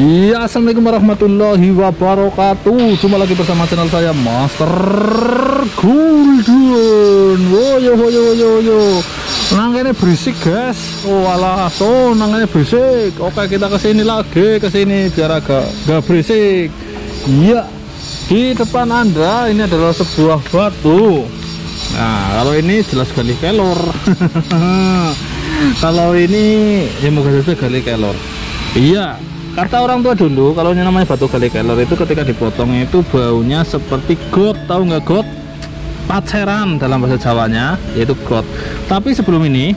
Iya, assalamualaikum warahmatullahi wabarakatuh. Jumpa lagi bersama channel saya Master Golden. Woyo. Nangkanya berisik guys. Oh alah, so nangkanya berisik. Oke, kita kesini lagi, kesini biar agak berisik. Iya, di depan Anda ini adalah sebuah batu. Nah, kalau ini jelas gali kelor. Kalau ini ya moga saja gali kelor. Iya, kata orang tua dulu kalau yang namanya batu gali kelor itu ketika dipotong itu baunya seperti got. Tahu nggak got? Paceran dalam bahasa Jawanya, yaitu got. Tapi sebelum ini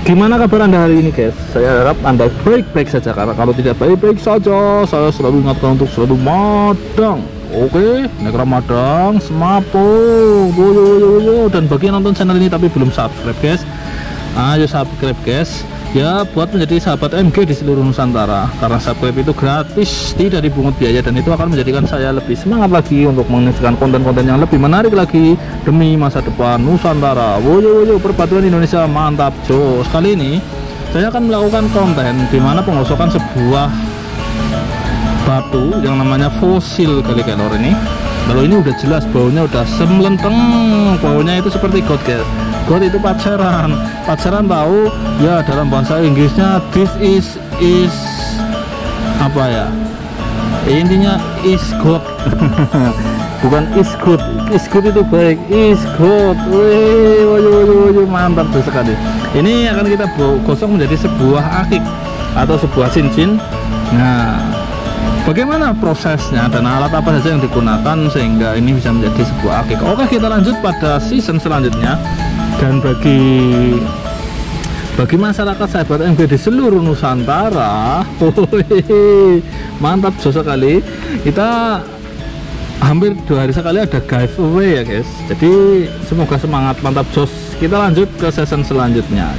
gimana kabar Anda hari ini guys? Saya harap Anda baik-baik saja, karena kalau tidak baik-baik saja saya selalu ingatkan untuk selalu madang. Oke, nek Ramadan semapo yo. Dan bagi yang nonton channel ini tapi belum subscribe guys, ayo subscribe guys ya, buat menjadi sahabat MG di seluruh Nusantara, karena subscribe itu gratis, tidak dipungut biaya, dan itu akan menjadikan saya lebih semangat lagi untuk menyajikan konten-konten yang lebih menarik lagi demi masa depan Nusantara. Woyo, perpaduan Indonesia mantap jos. Kali ini saya akan melakukan konten di mana pengosokan sebuah batu yang namanya fosil gali kelor ini. Kalau ini udah jelas baunya udah semlenteng, baunya itu seperti got guys. Got itu pacaran tahu ya, dalam bahasa Inggrisnya this is apa ya, intinya is good. Bukan is good itu baik, is good. Woyo, mantap tuh sekali. Ini akan kita gosok menjadi sebuah akik atau sebuah cincin. Nah, bagaimana prosesnya dan alat apa saja yang digunakan sehingga ini bisa menjadi sebuah akik? Oke, kita lanjut pada season selanjutnya. Dan bagi masyarakat sahabat MG di seluruh Nusantara, mantap jos sekali. Kita hampir 2 hari sekali ada giveaway ya guys. Jadi semoga semangat, mantap jos. Kita lanjut ke season selanjutnya.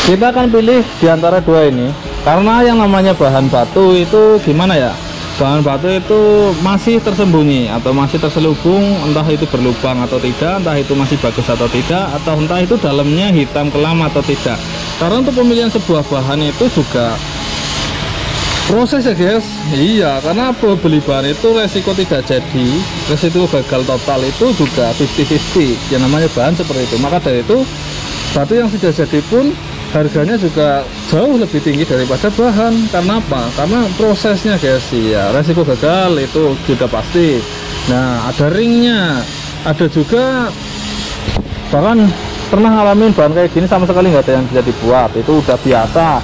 Kita akan pilih di antara dua ini, karena yang namanya bahan batu itu gimana ya, bahan batu itu masih tersembunyi atau masih terselubung, entah itu berlubang atau tidak, entah itu masih bagus atau tidak, atau entah itu dalamnya hitam kelam atau tidak. Karena untuk pemilihan sebuah bahan itu juga proses ya guys. Iya, karena beli bahan itu resiko tidak jadi, resiko gagal total itu juga 50-50 yang namanya bahan seperti itu. Maka dari itu batu yang sudah jadi pun harganya juga jauh lebih tinggi daripada bahan. Karena apa? Karena prosesnya guys. Ya, resiko gagal itu sudah pasti. Nah, ada ringnya, ada juga bahkan pernah ngalamin bahan kayak gini sama sekali nggak ada yang bisa dibuat, itu udah biasa.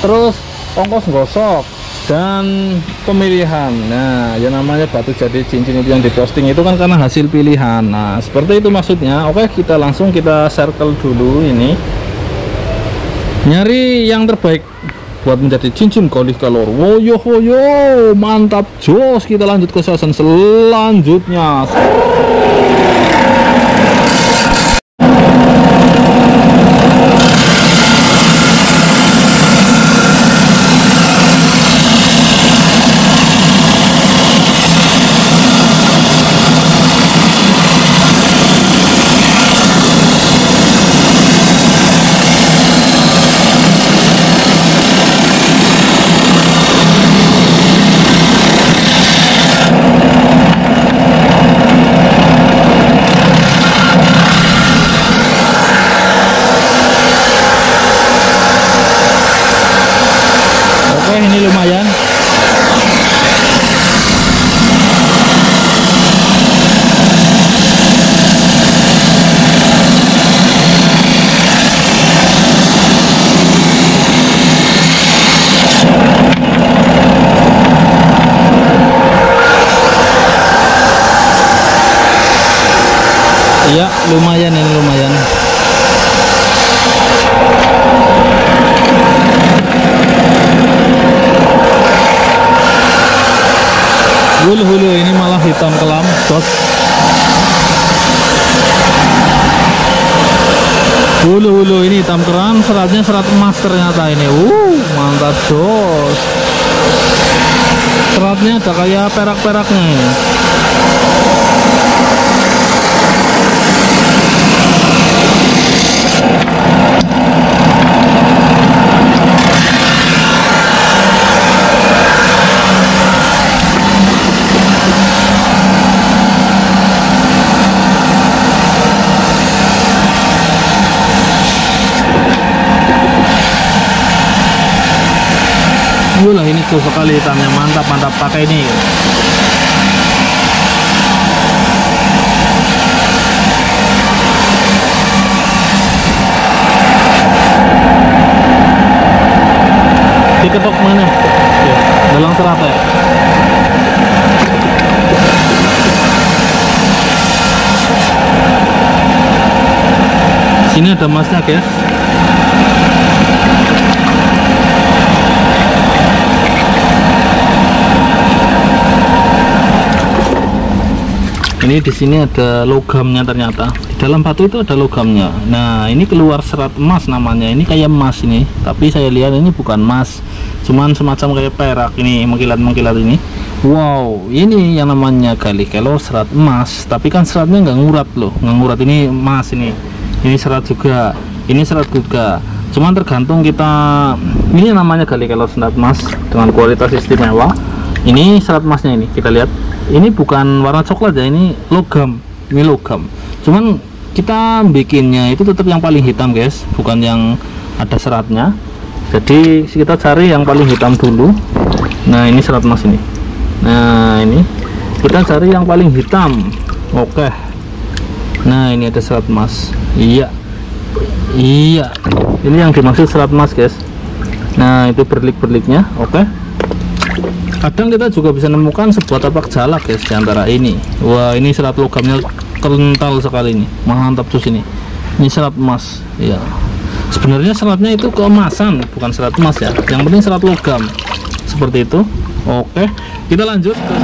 Terus ongkos gosok dan pemilihan. Nah, yang namanya batu jadi cincin itu yang diposting itu kan karena hasil pilihan. Nah, seperti itu maksudnya. Oke, kita langsung kita circle dulu ini, nyari yang terbaik buat menjadi cincin gali kelor. Woyo, mantap jos. Kita lanjut ke season selanjutnya. Ini lumayan. Iya, lumayan, ini lumayan. Hulu ini malah hitam kelam bos. Hulu ini hitam kelam, seratnya serat emas ternyata ini. Mantap jos. Seratnya ada kayak perak-peraknya ini. lah, ini cool sekali hitamnya, mantap mantap, pakai ini. Diketok mana? Ya, dalam serat ya. Sini ada emasnya guys. Ini di sini ada logamnya ternyata. Di dalam batu itu ada logamnya. Nah, ini keluar serat emas namanya. Ini kayak emas ini, tapi saya lihat ini bukan emas, cuman semacam kayak perak ini, mengkilat-mengkilat ini. Wow, ini yang namanya gali kelor serat emas. Tapi kan seratnya nggak ngurat loh, nggak ngurat. Ini emas ini. Ini serat juga. Ini serat juga. Cuman tergantung kita. Ini namanya gali kelor serat emas dengan kualitas istimewa. Ini serat emasnya ini, kita lihat. Ini bukan warna coklat ya, ini logam. Ini logam. Cuman kita bikinnya itu tetap yang paling hitam guys, bukan yang ada seratnya. Jadi kita cari yang paling hitam dulu. Nah, ini serat emas ini. Nah, ini kita cari yang paling hitam. Oke. Nah, ini ada serat emas. Iya. Iya. Ini yang dimaksud serat emas guys. Nah, itu berlik-berliknya. Oke. Kadang kita juga bisa menemukan sebuah tapak jalak guys di antara ini. Wah, ini serat logamnya kental sekali ini, mantap tuh sini. Ini serat emas. Ya, sebenarnya seratnya itu keemasan, bukan serat emas ya. Yang penting serat logam seperti itu. Oke, kita lanjut ke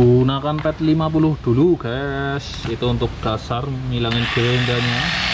gunakan pet 50 dulu guys, itu untuk dasar ngilangin gerendanya.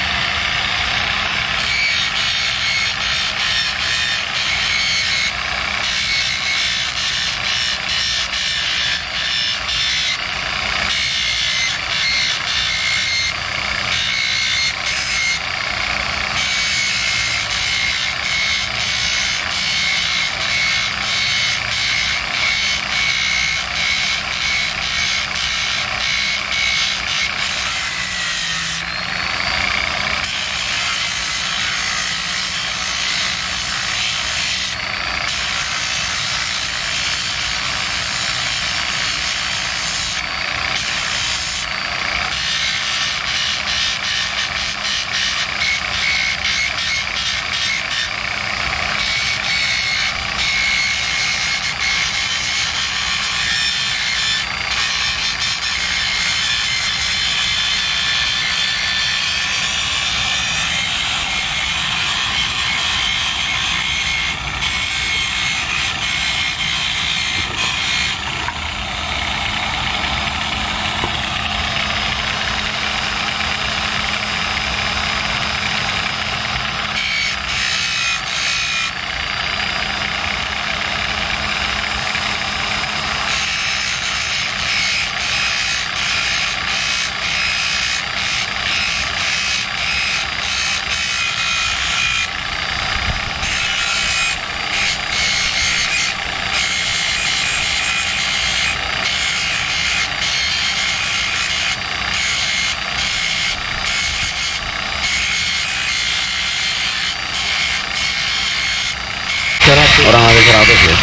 orang ada 100 ya.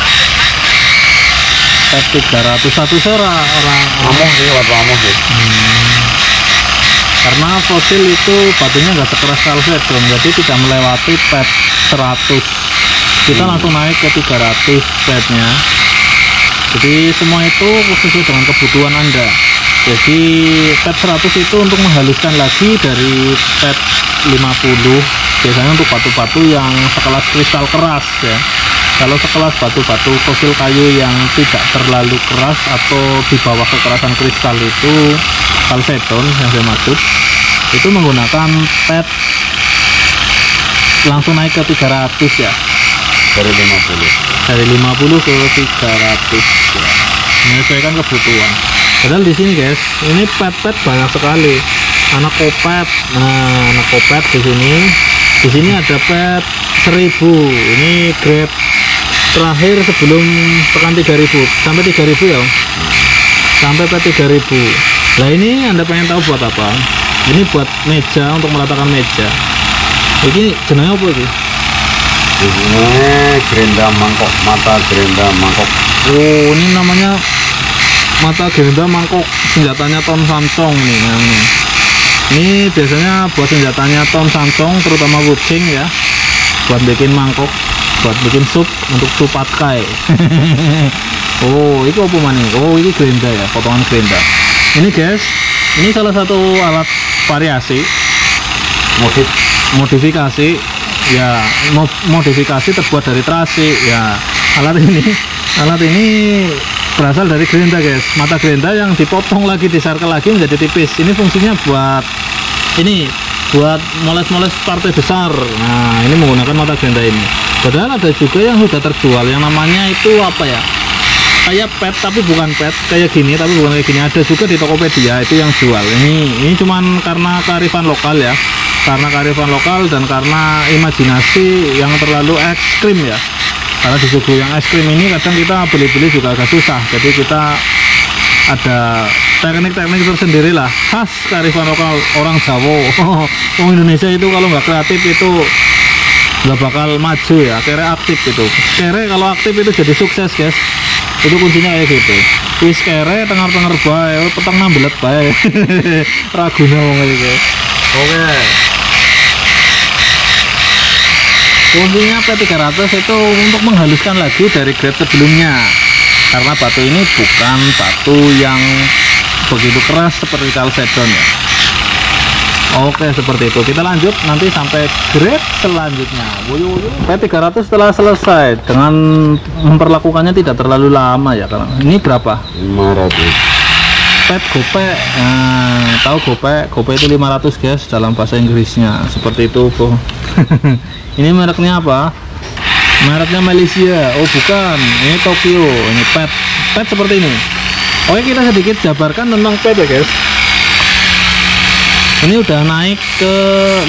Pet 300 satu orang Among sih, waktu among sih. Karena fosil itu batunya nggak sekeras Chalcedon, jadi tidak melewati pet 100. Kita langsung naik ke 300 petnya. Jadi semua itu sesuai dengan kebutuhan Anda. Jadi pet 100 itu untuk menghaluskan lagi dari pet 50, biasanya untuk batu-batu yang sekelas kristal keras ya. Kalau sekelas batu-batu fosil kayu yang tidak terlalu keras atau di bawah kekerasan kristal itu Chalcedon yang saya maksud, itu menggunakan pet langsung naik ke 300 ya. Dari 50 ke 300 ya. Menyesuaikan kebutuhan. Padahal di sini guys, ini pet-pet banyak sekali. Anak kopet. Nah, anak kopet di sini. Di sini ada pet 1000. Ini grade terakhir sebelum tekan 3000 sampai 3000 ya. Sampai pet 3000. Nah, ini Anda pengen tahu buat apa? Ini buat meja, untuk meratakan meja. Ini jenengnya apa sih? ini gerenda mangkok, mata gerenda mangkok. Oh, ini namanya mata gerenda mangkok, senjatanya Tom Samsung nih. Nah, ini biasanya buat senjatanya Tom Samsung, terutama Wuching ya, buat bikin mangkok, buat bikin sup, untuk sup patkai. Oh, itu apa maning? Oh, ini gerenda ya, potongan gerenda. Ini guys, ini salah satu alat variasi, modifikasi ya, modifikasi terbuat dari terasi ya. Alat ini berasal dari gerenda guys, mata gerenda yang dipotong lagi, disarkel lagi menjadi tipis. Ini fungsinya buat ini, buat moles-moles partai besar. Nah, ini menggunakan mata gerenda ini. Padahal ada juga yang sudah terjual yang namanya itu apa ya, kayak pet tapi bukan pet, kayak gini tapi bukan kayak gini. Ada juga di Tokopedia itu yang jual. Ini cuman karena kearifan lokal ya, karena kearifan lokal dan karena imajinasi yang terlalu ekstrim ya. Karena di suku yang ekstrim ini kadang kita beli-beli juga agak susah. Jadi kita ada teknik-teknik tersendiri lah, khas kearifan lokal orang Jawa. Orang Indonesia itu kalau nggak kreatif itu nggak bakal maju ya. Kere aktif itu, kere kalau aktif itu jadi sukses guys. Itu kuncinya kayak gitu. Wis kere tengar-tengar bae, peteng nambelet bae. Raguna wong iki. Oke. Fungsinya P300 itu untuk menghaluskan lagi dari grade sebelumnya. Karena batu ini bukan batu yang begitu keras seperti Chalcedon ya. Oke, seperti itu. Kita lanjut nanti sampai grade selanjutnya. P300 setelah selesai dengan memperlakukannya tidak terlalu lama ya. Karena ini berapa? 500. Pet gope. Nah, tahu gope? Gope itu 500 guys dalam bahasa Inggrisnya. Seperti itu, Bro. Ini mereknya apa? Mereknya Malaysia. Oh, bukan. Ini Tokyo. Ini pet seperti ini. Oke, kita sedikit jabarkan tentang pet ya, guys. Ini udah naik ke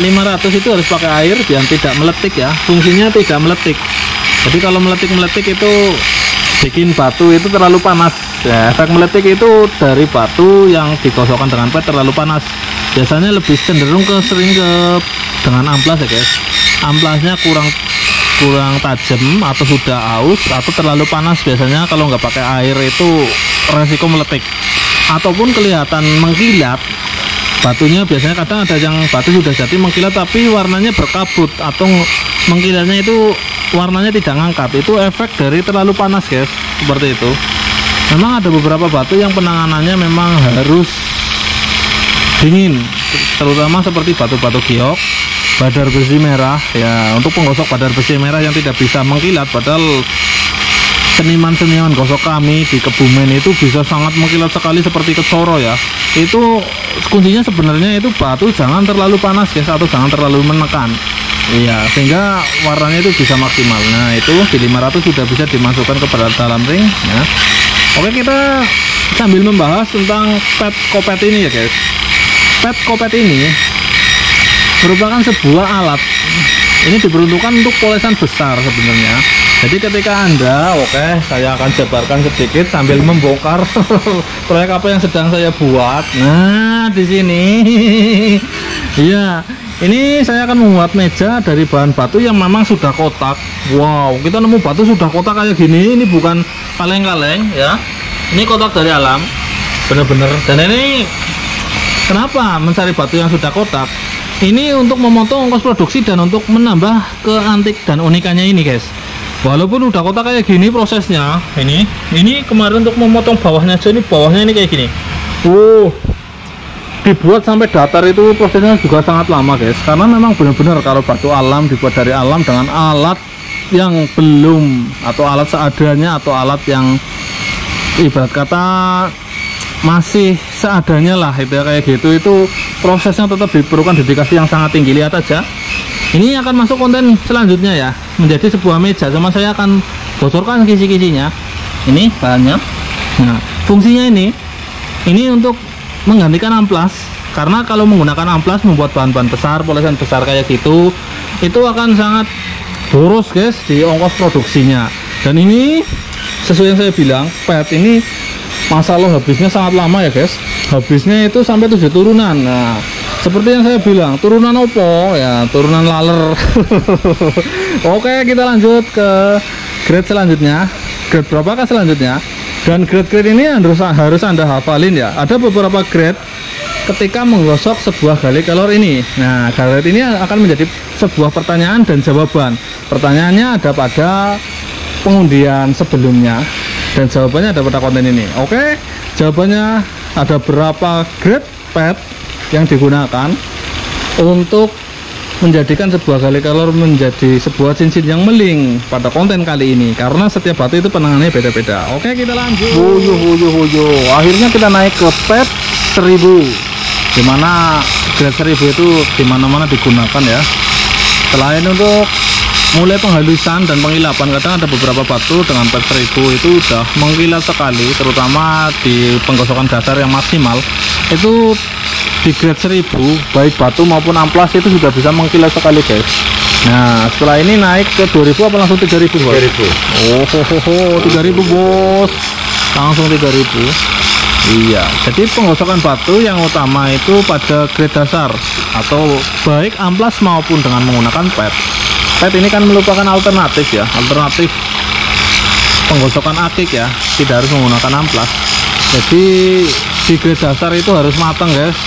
500, itu harus pakai air biar tidak meletik ya. Fungsinya tidak meletik. Jadi kalau meletik itu bikin batu itu terlalu panas ya. Efek meletik itu dari batu yang digosokkan dengan pet terlalu panas. Biasanya lebih cenderung sering dengan amplas ya guys. Amplasnya kurang tajam atau sudah aus atau terlalu panas. Biasanya kalau nggak pakai air itu resiko meletik ataupun kelihatan mengkilat. Batunya biasanya kadang ada yang batu sudah jadi mengkilat tapi warnanya berkabut atau mengkilatnya itu warnanya tidak ngangkat. Itu efek dari terlalu panas guys, seperti itu. Memang ada beberapa batu yang penanganannya memang harus dingin, terutama seperti batu-batu giok, badar besi merah ya. Untuk penggosok badar besi merah yang tidak bisa mengkilat, padahal seniman-seniman gosok kami di Kebumen itu bisa sangat mengkilat sekali seperti kecoro ya. Itu kuncinya sebenarnya itu batu jangan terlalu panas guys, atau jangan terlalu menekan. Iya, sehingga warnanya itu bisa maksimal. Nah, itu di 500 sudah bisa dimasukkan ke dalam ring ya. Oke, kita sambil membahas tentang pet kopet ini ya guys. Pet kopet ini merupakan sebuah alat. Ini diperuntukkan untuk polesan besar sebenarnya. Jadi ketika Anda, saya akan jabarkan sedikit sambil membongkar proyek apa yang sedang saya buat. Nah, di sini Iya, ini saya akan membuat meja dari bahan batu yang memang sudah kotak. Wow, kita nemu batu sudah kotak kayak gini. Ini bukan kaleng-kaleng ya. Ini kotak dari alam, bener-bener. Dan ini kenapa mencari batu yang sudah kotak? Ini untuk memotong ongkos produksi dan untuk menambah keantik dan unikannya ini, guys. Walaupun udah kotak kayak gini prosesnya, ini kemarin untuk memotong bawahnya aja, ini bawahnya ini kayak gini. Dibuat sampai datar itu prosesnya juga sangat lama, guys, karena memang benar-benar kalau batu alam dibuat dari alam dengan alat yang belum, atau alat seadanya, atau alat yang ibarat kata masih seadanya lah, itu ya, kayak gitu, itu prosesnya tetap diperlukan dedikasi yang sangat tinggi. Lihat aja, ini akan masuk konten selanjutnya ya, menjadi sebuah meja. Sama saya akan bocorkan kisi-kisinya. Ini bahannya. Nah, fungsinya ini untuk menggantikan amplas, karena kalau menggunakan amplas membuat bahan-bahan besar, polesan besar kayak gitu, itu akan sangat boros, guys, di ongkos produksinya. Dan ini sesuai yang saya bilang, pet ini masalah habisnya sangat lama ya, guys. Habisnya itu sampai 7 turunan. Nah, seperti yang saya bilang, turunan opo ya, turunan laler. Oke, kita lanjut ke grade selanjutnya. Grade berapakah selanjutnya? Dan grade-grade ini harus Anda hafalin ya. Ada beberapa grade ketika menggosok sebuah gali kelor ini. Nah, grade ini akan menjadi sebuah pertanyaan dan jawaban. Pertanyaannya ada pada pengundian sebelumnya dan jawabannya ada pada konten ini. Oke, jawabannya ada berapa grade pet yang digunakan untuk menjadikan sebuah gali kelor menjadi sebuah cincin yang meling pada konten kali ini, karena setiap batu itu penanganannya beda-beda. Oke, kita lanjut. Akhirnya kita naik ke pet 1000, dimana grade 1000 itu dimana-mana digunakan ya. Selain untuk mulai penghalusan dan penghilapan, kadang ada beberapa batu dengan pet 1000 itu udah mengkilat sekali, terutama di penggosokan dasar yang maksimal. Itu di grade 1000 baik batu maupun amplas itu sudah bisa mengkilat sekali, guys. Nah, setelah ini naik ke 2000 apa langsung 3000, bos? 3000. 3000, bos. Langsung 3000. Iya, jadi penggosokan batu yang utama itu pada grade dasar atau baik amplas maupun dengan menggunakan pet. Pet ini kan merupakan alternatif ya, alternatif penggosokan akik ya, tidak harus menggunakan amplas. Jadi di grade dasar itu harus matang, guys.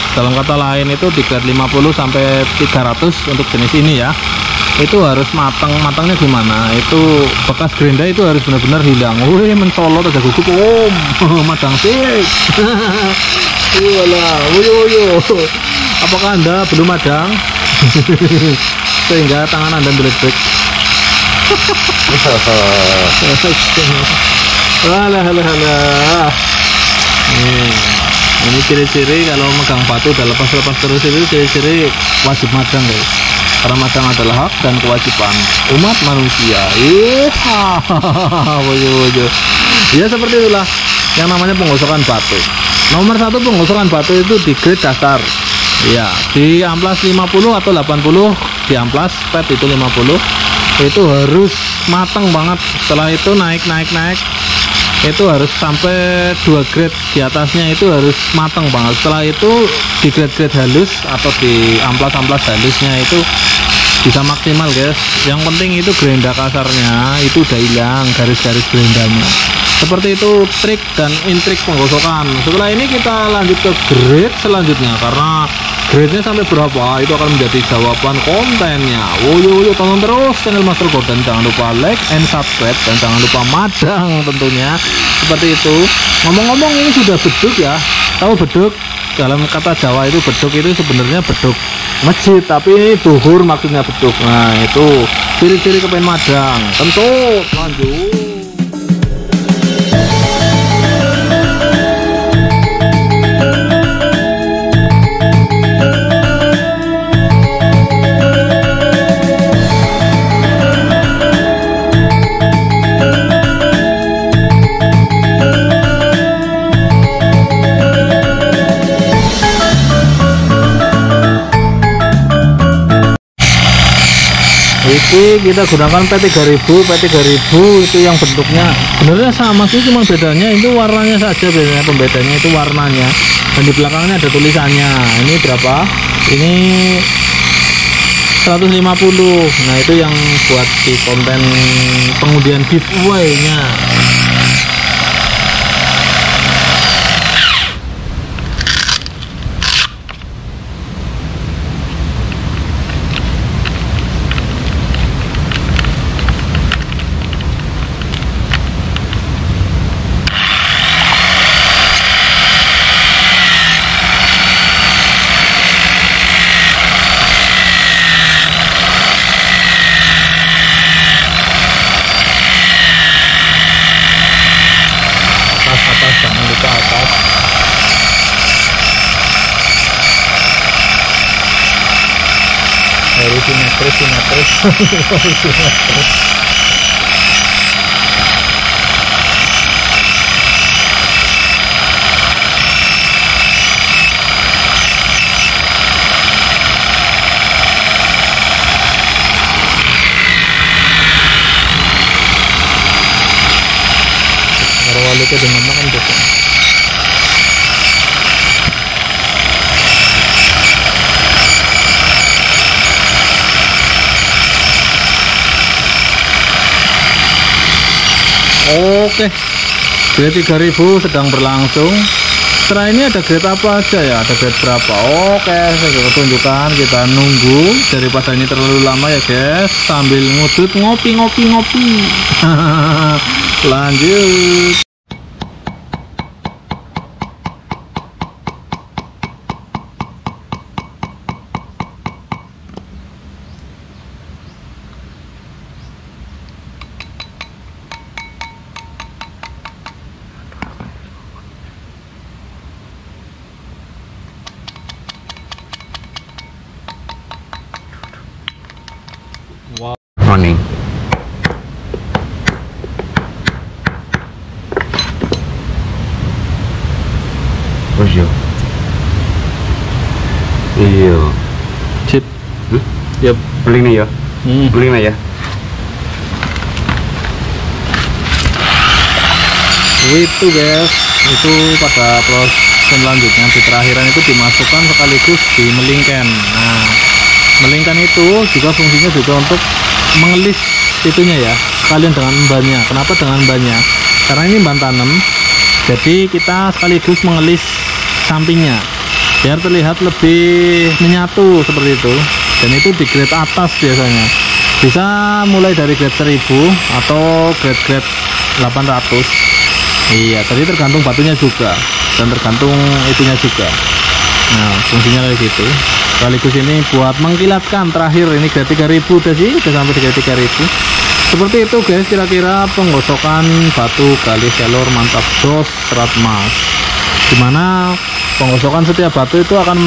Dalam kata lain itu di grade 50 sampai 300 untuk jenis ini ya, itu harus matang. Matangnya gimana? Itu bekas gerinda itu harus benar-benar hilang. Wih, mencolot aja gugup, madang sih. Apakah Anda belum madang? Sehingga tangan Anda beledek. Halah. Ini ciri-ciri kalau megang batu udah lepas-lepas terus, itu ciri-ciri wajib madang, guys. Karena madang adalah hak dan kewajiban umat manusia. Ya, seperti itulah yang namanya penggosokan batu. Nomor 1 penggosokan batu itu di grade dasar. Ya, di amplas 50 atau 80, di amplas pet itu 50. Itu harus matang banget. Setelah itu naik itu harus sampai 2 grade di atasnya, itu harus matang banget. Setelah itu di grade-grade halus atau di amplas-amplas halusnya itu bisa maksimal, guys. Yang penting itu gerinda kasarnya itu udah hilang, garis-garis gerindanya. Seperti itu trik dan intrik penggosokan. Setelah ini kita lanjut ke grade selanjutnya, karena grade-nya sampai berapa itu akan menjadi jawaban kontennya. Tonton terus channel Master Gordon, jangan lupa like and subscribe, dan jangan lupa madang tentunya. Seperti itu. Ngomong-ngomong, ini sudah beduk ya. Tahu beduk? Dalam kata Jawa itu beduk itu sebenarnya beduk masjid, tapi ini duhur maksudnya beduk. Nah, itu ciri-ciri kepen madang. Tentu lanjut. Ini kita gunakan P3000 itu yang bentuknya sebenarnya sama sih, cuma bedanya itu warnanya saja, bedanya pembedanya itu warnanya, dan di belakangnya ada tulisannya. Ini berapa? Ini 150. Nah itu yang buat di konten pengundian giveaway nya. Jangan lupa atas. Harus simetris. Itu dengan makan gitu. Oke, grade 3000 sedang berlangsung. Setelah ini ada grade apa aja ya? Ada grade berapa? Oke, saya tunjukkan. Kita nunggu daripada ini terlalu lama ya guys, sambil ngudut ngopi. Lanjut. Running. Bosyo. Iya. Sip. Yap. Beli nih ya. Beli nih ya. Itu guys, itu pada proses selanjutnya di terakhiran itu dimasukkan sekaligus dimelingkan. Nah, melingkan itu juga fungsinya juga untuk mengelis itunya ya, sekalian dengan bannya. Kenapa dengan bannya? Karena ini ban tanam, jadi kita sekaligus mengelis sampingnya biar terlihat lebih menyatu seperti itu. Dan itu di grade atas biasanya, bisa mulai dari grade 1000 atau grade 800. Iya, tadi tergantung batunya juga dan tergantung itunya juga. Nah, fungsinya kayak gitu. Sekaligus ini buat mengkilatkan. Terakhir ini grade 3000 udah sih, udah sampai di grade 3000. Seperti itu guys, kira-kira penggosokan batu gali kelor mantap jos serat emas, dimana penggosokan setiap batu itu akan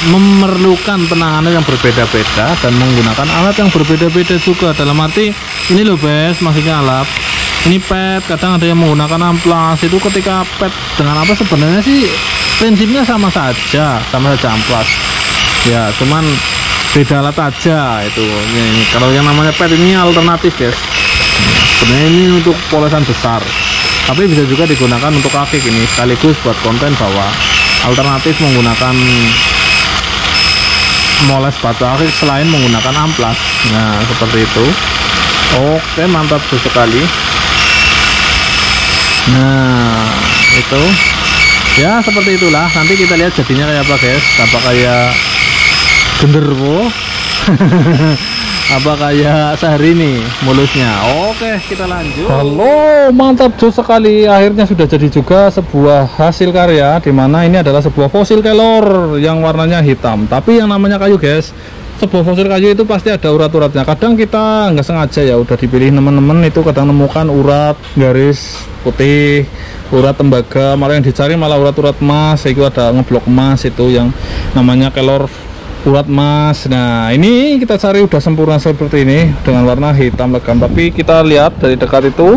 memerlukan penanganan yang berbeda-beda dan menggunakan alat yang berbeda-beda juga. Dalam arti ini loh guys, maksudnya alat ini pet, kadang ada yang menggunakan amplas. Itu ketika pet dengan apa sebenarnya sih prinsipnya sama saja amplas ya, cuman beda alat aja itu. Ini kalau yang namanya pet ini alternatif guys, sebenarnya ini untuk polesan besar, tapi bisa juga digunakan untuk akik. Ini sekaligus buat konten bahwa alternatif menggunakan moles batu akik selain menggunakan amplas. Nah seperti itu. Oke, mantap sekali. Nah itu ya, seperti itulah. Nanti kita lihat jadinya kayak apa guys, apa kayak genderwo apa kayak sehari ini mulusnya. Oke, kita lanjut. Halo, mantap jos sekali. Akhirnya sudah jadi juga sebuah hasil karya, dimana ini adalah sebuah fosil kelor yang warnanya hitam. Tapi yang namanya kayu guys, sebuah fosil kayu itu pasti ada urat-uratnya. Kadang kita nggak sengaja ya, udah dipilih teman-teman itu kadang nemukan urat garis putih, urat tembaga, malah yang dicari malah urat-urat emas. Itu ada ngeblok emas, itu yang namanya kelor urat emas. Nah ini kita cari udah sempurna seperti ini dengan warna hitam legam. Tapi kita lihat dari dekat itu,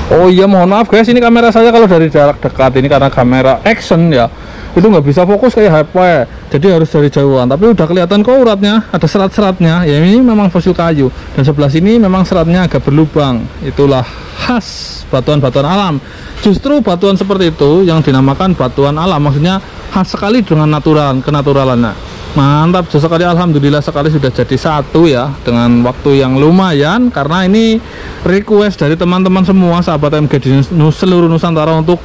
oh iya mohon maaf guys, ini kamera saya kalau dari jarak dekat ini karena kamera action ya, itu nggak bisa fokus kayak HP, jadi harus dari jauhan. Tapi udah kelihatan kok uratnya, ada serat-seratnya. Ya ini memang fosil kayu, dan sebelah sini memang seratnya agak berlubang. Itulah khas batuan-batuan alam. Justru batuan seperti itu yang dinamakan batuan alam, maksudnya khas sekali dengan kenaturalannya. Mantap sekali, alhamdulillah sekali sudah jadi satu ya, dengan waktu yang lumayan, karena ini request dari teman-teman semua sahabat MG di seluruh Nusantara untuk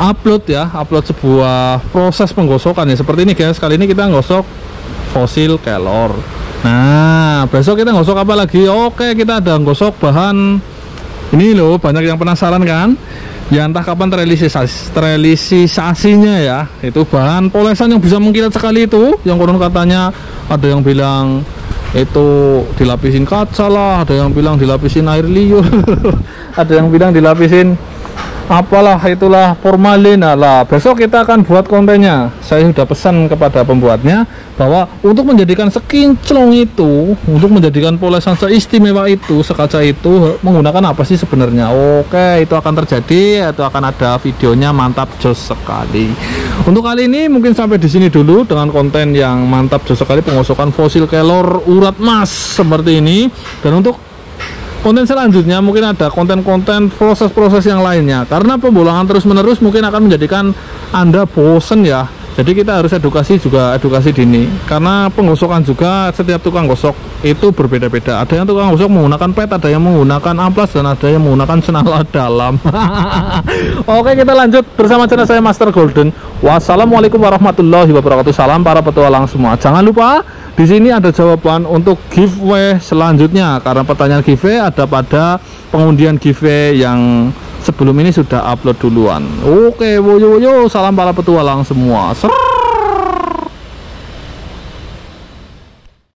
upload ya, upload sebuah proses penggosokan ya, seperti ini guys. Kali ini kita gosok fosil kelor. Nah, besok kita gosok apa lagi? Oke, kita ada gosok bahan ini loh, banyak yang penasaran kan ya, entah kapan sterilisasinya ya. Itu bahan polesan yang bisa mengkilat sekali itu, yang konon katanya ada yang bilang itu dilapisin kaca lah, ada yang bilang dilapisin air liur ada yang bilang dilapisin apalah itulah formalin. Lah besok kita akan buat kontennya. Saya sudah pesan kepada pembuatnya bahwa untuk menjadikan sekinclong itu, untuk menjadikan polesan seistimewa itu, sekaca itu, menggunakan apa sih sebenarnya. Oke, itu akan terjadi, itu akan ada videonya. Mantap jos sekali. Untuk kali ini mungkin sampai di sini dulu dengan konten yang mantap jos sekali, pengosokan fosil kelor urat emas seperti ini. Dan untuk konten selanjutnya mungkin ada konten-konten proses-proses yang lainnya, karena pembolangan terus-menerus mungkin akan menjadikan Anda bosen ya. Jadi kita harus edukasi dini, karena penggosokan juga setiap tukang gosok itu berbeda-beda. Ada yang tukang gosok menggunakan pet, ada yang menggunakan amplas, dan ada yang menggunakan senala dalam. Oke, kita lanjut bersama channel saya Master Golden. Wassalamualaikum warahmatullahi wabarakatuh. Salam para petualang semua. Jangan lupa di sini ada jawaban untuk giveaway selanjutnya, karena pertanyaan giveaway ada pada pengundian giveaway yang sebelum ini sudah upload duluan. Oke, woyo, salam para petualang semua.